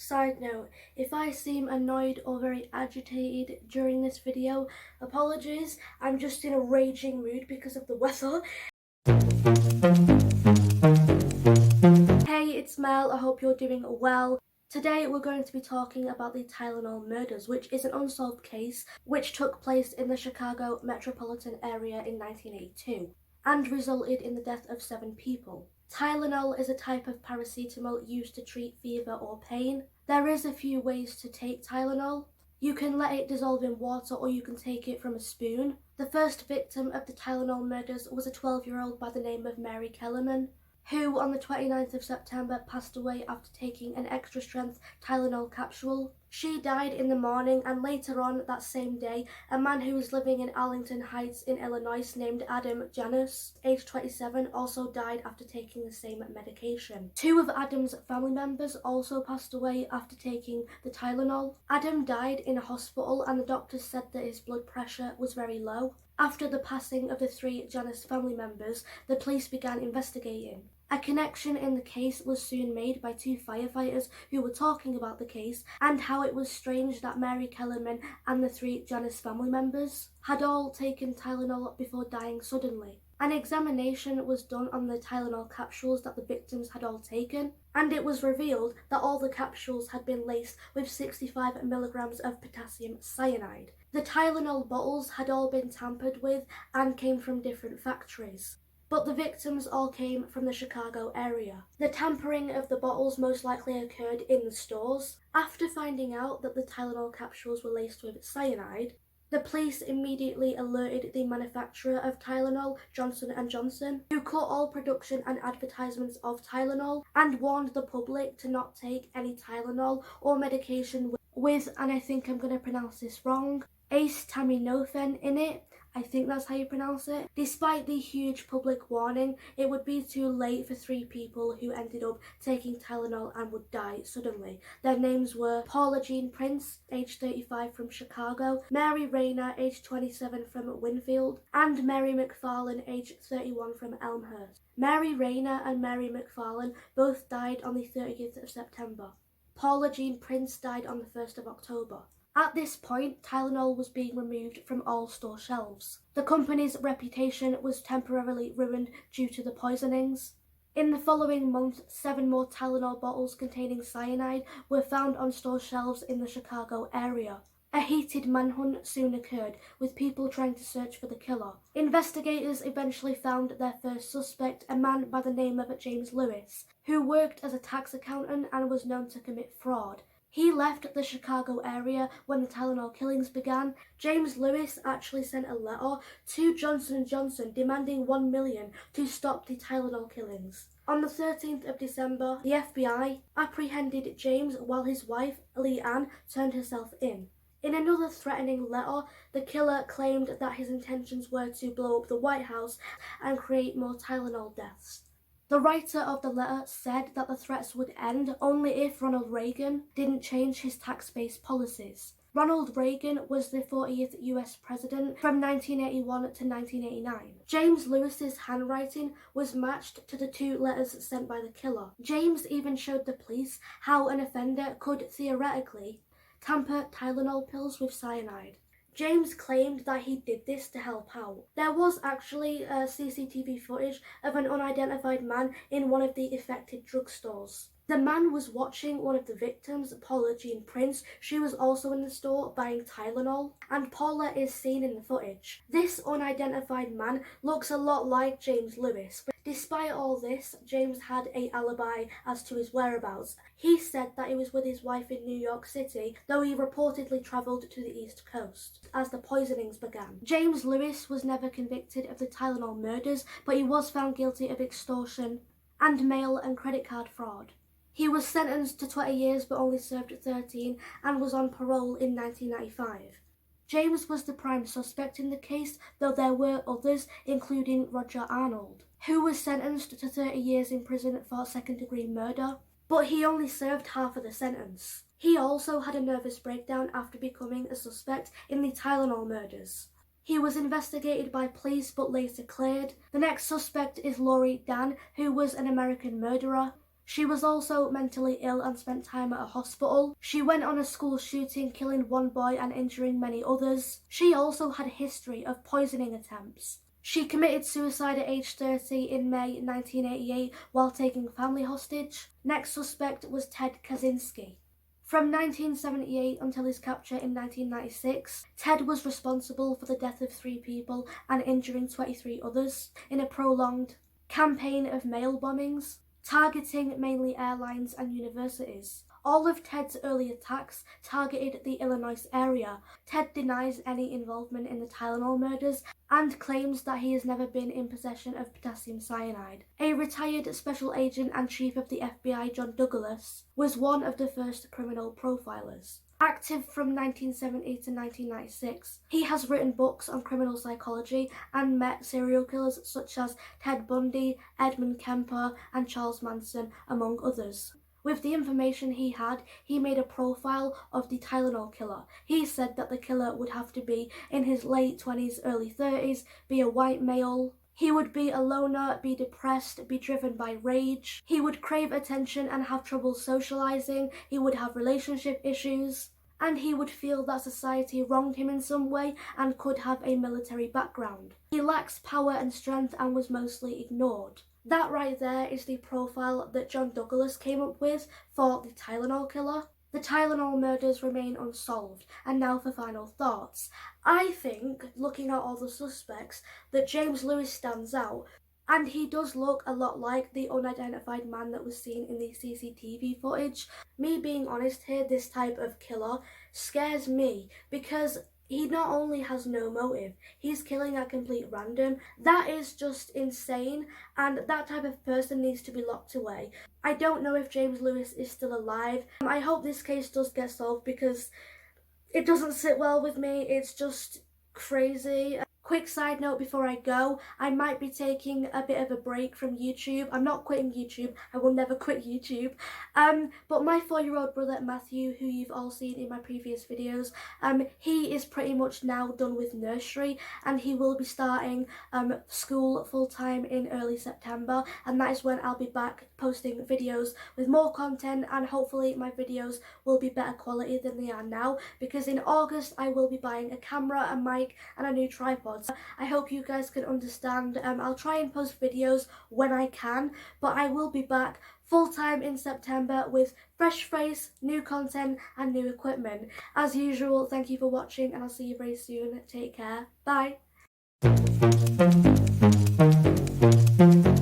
Side note, if I seem annoyed or very agitated during this video, apologies, I'm just in a raging mood because of the weather. Hey, it's Mel, I hope you're doing well. Today we're going to be talking about the Tylenol Murders, which is an unsolved case which took place in the Chicago metropolitan area in 1982 and resulted in the death of 7 people. Tylenol is a type of paracetamol used to treat fever or pain. There is a few ways to take Tylenol. You can let it dissolve in water or you can take it from a spoon. The first victim of the Tylenol murders was a 12-year-old by the name of Mary Kellerman, who on the 29th of September passed away after taking an extra-strength Tylenol capsule. She died in the morning, and later on that same day, a man who was living in Arlington Heights in Illinois named Adam Janus, aged 27, also died after taking the same medication. 2 of Adam's family members also passed away after taking the Tylenol. Adam died in a hospital and the doctors said that his blood pressure was very low. After the passing of the 3 Janus family members, the police began investigating. A connection in the case was soon made by 2 firefighters who were talking about the case and how it was strange that Mary Kellerman and the 3 Janus family members had all taken Tylenol before dying suddenly. An examination was done on the Tylenol capsules that the victims had all taken, and it was revealed that all the capsules had been laced with 65 milligrams of potassium cyanide. The Tylenol bottles had all been tampered with and came from different factories, but the victims all came from the Chicago area. The tampering of the bottles most likely occurred in the stores. After finding out that the Tylenol capsules were laced with cyanide, the police immediately alerted the manufacturer of Tylenol, Johnson & Johnson, who cut all production and advertisements of Tylenol and warned the public to not take any Tylenol or medication with, and I think I'm going to pronounce this wrong, acetaminophen in it. I think that's how you pronounce it. Despite the huge public warning, it would be too late for 3 people who ended up taking Tylenol and would die suddenly. Their names were Paula Jean Prince, age 35 from Chicago, Mary Rayner, age 27 from Winfield, and Mary McFarlane, age 31 from Elmhurst. Mary Rayner and Mary McFarlane both died on the 30th of September. Paula Jean Prince died on the 1st of October. At this point, Tylenol was being removed from all store shelves. The company's reputation was temporarily ruined due to the poisonings. In the following month, 7 more Tylenol bottles containing cyanide were found on store shelves in the Chicago area. A heated manhunt soon occurred, with people trying to search for the killer. Investigators eventually found their first suspect, a man by the name of James Lewis, who worked as a tax accountant and was known to commit fraud. He left the Chicago area when the Tylenol killings began. James Lewis actually sent a letter to Johnson & Johnson demanding $1 million to stop the Tylenol killings. On the 13th of December, the FBI apprehended James while his wife, Leigh Ann, turned herself in. In another threatening letter, the killer claimed that his intentions were to blow up the White House and create more Tylenol deaths. The writer of the letter said that the threats would end only if Ronald Reagan didn't change his tax-based policies. Ronald Reagan was the 40th US president from 1981 to 1989. James Lewis's handwriting was matched to the 2 letters sent by the killer. James even showed the police how an offender could theoretically tamper Tylenol pills with cyanide. James claimed that he did this to help out. There was actually CCTV footage of an unidentified man in one of the affected drugstores. The man was watching one of the victims, Paula Jean Prince. She was also in the store buying Tylenol, and Paula is seen in the footage. This unidentified man looks a lot like James Lewis, but despite all this, James had an alibi as to his whereabouts. He said that he was with his wife in New York City, though he reportedly travelled to the East Coast as the poisonings began. James Lewis was never convicted of the Tylenol murders, but he was found guilty of extortion and mail and credit card fraud. He was sentenced to 20 years but only served 13 and was on parole in 1995. James was the prime suspect in the case, though there were others, including Roger Arnold, who was sentenced to 30 years in prison for second-degree murder, but he only served half of the sentence. He also had a nervous breakdown after becoming a suspect in the Tylenol murders. He was investigated by police but later cleared. The next suspect is Laurie Dan, who was an American murderer. She was also mentally ill and spent time at a hospital. She went on a school shooting, killing one boy and injuring many others. She also had a history of poisoning attempts. She committed suicide at age 30 in May 1988 while taking family hostage. Next suspect was Ted Kaczynski. From 1978 until his capture in 1996, Ted was responsible for the death of 3 people and injuring 23 others in a prolonged campaign of mail bombings, targeting mainly airlines and universities. All of Ted's early attacks targeted the Illinois area. Ted denies any involvement in the Tylenol murders and claims that he has never been in possession of potassium cyanide. A retired special agent and chief of the FBI, John Douglas, was one of the first criminal profilers. Active from 1970 to 1996, he has written books on criminal psychology and met serial killers such as Ted Bundy, Edmund Kemper, and Charles Manson, among others. With the information he had, he made a profile of the Tylenol killer. He said that the killer would have to be in his late 20s, early 30s, be a white male. He would be a loner, be depressed, be driven by rage. He would crave attention and have trouble socializing. He would have relationship issues. And he would feel that society wronged him in some way and could have a military background. He lacks power and strength and was mostly ignored. That right there is the profile that John Douglas came up with for the Tylenol killer. The Tylenol murders remain unsolved. And now for final thoughts. I think, looking at all the suspects, that James Lewis stands out. And he does look a lot like the unidentified man that was seen in the CCTV footage. Me being honest here, this type of killer scares me because he not only has no motive, he's killing at complete random. That is just insane, and that type of person needs to be locked away. I don't know if James Lewis is still alive. I hope this case does get solved because it doesn't sit well with me. It's just crazy. Quick side note before I go, I might be taking a bit of a break from YouTube. I'm not quitting YouTube, I will never quit YouTube. But my 4-year-old brother Matthew, who you've all seen in my previous videos, he is pretty much now done with nursery and he will be starting school full-time in early September, and that is when I'll be back posting videos with more content, and hopefully my videos will be better quality than they are now, because in August I will be buying a camera, a mic and a new tripod. I hope you guys can understand. I'll try and post videos when I can, but I will be back full-time in September with fresh face, new content and new equipment. As usual, thank you for watching and I'll see you very soon. Take care. Bye.